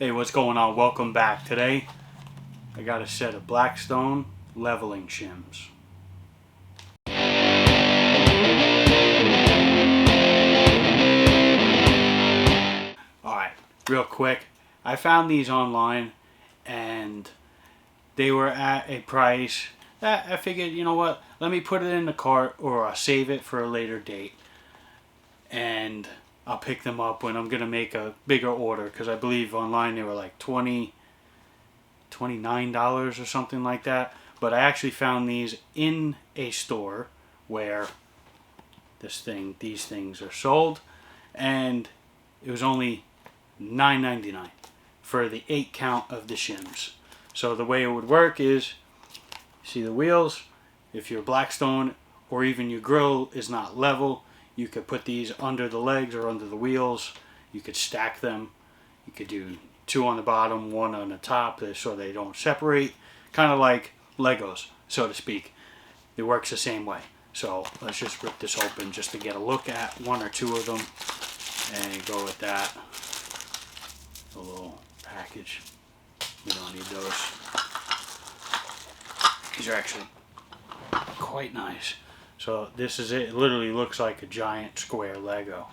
Hey, what's going on? Welcome back. Today, I got a set of Blackstone leveling shims. Alright, real quick. I found these online and they were at a price that I figured, you know what, let me put it in the cart or I'll save it for a later date. And I'll pick them up when I'm going to make a bigger order, because I believe online they were like $29 or something like that. But I actually found these in a store where these things are sold, and it was only $9.99 for the 8 count of the shims. So the way it would work is, see the wheels, if your Blackstone or even your grill is not level, you could put these under the legs or under the wheels. You could stack them. You could do 2 on the bottom, 1 on the top, so they don't separate. Kind of like Legos, so to speak. It works the same way. So let's just rip this open just to get a look at 1 or 2 of them and go with that. A little package. We don't need those. These are actually quite nice. So this is it. It literally looks like a giant square Lego.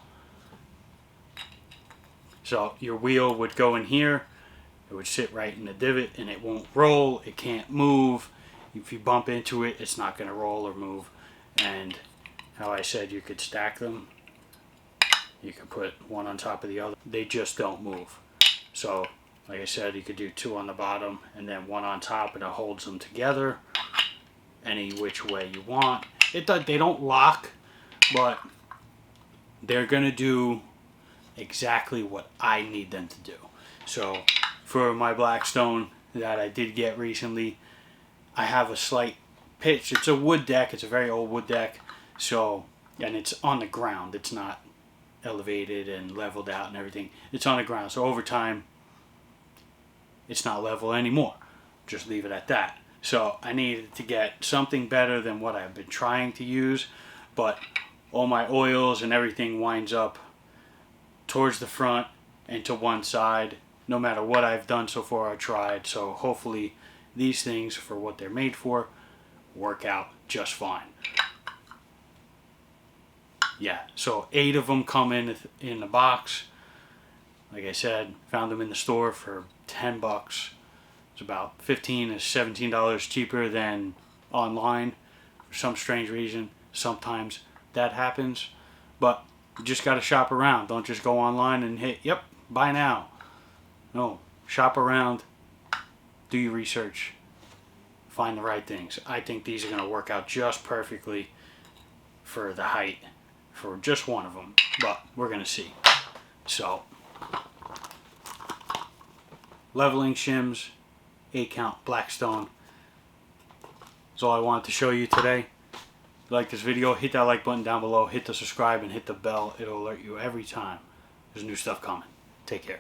So your wheel would go in here. It would sit right in the divot and it won't roll. It can't move. If you bump into it, it's not going to roll or move. And how I said you could stack them. You could put one on top of the other. They just don't move. So like I said, you could do 2 on the bottom and then 1 on top, and it holds them together any which way you want. They don't lock, but they're going to do exactly what I need them to do. So for my Blackstone that I did get recently, I have a slight pitch. It's a wood deck. It's a very old wood deck. So, and it's on the ground. It's not elevated and leveled out and everything. It's on the ground. So over time, it's not level anymore. Just leave it at that. So I needed to get something better than what I've been trying to use, but all my oils and everything winds up towards the front and to one side, no matter what I've done so far or tried. So hopefully these things, for what they're made for, work out just fine. Yeah, so 8 of them come in the box. Like I said, found them in the store for $10. It's about $15 to $17 cheaper than online for some strange reason. Sometimes that happens, but you just got to shop around. Don't just go online and hit, yep, buy now. No, shop around, do your research, find the right things. I think these are going to work out just perfectly for the height for just one of them, but we're going to see. So, leveling shims, 8 count Blackstone. That's all I wanted to show you today. If you like this video, hit that like button down below, hit the subscribe and hit the bell. It'll alert you every time there's new stuff coming. Take care.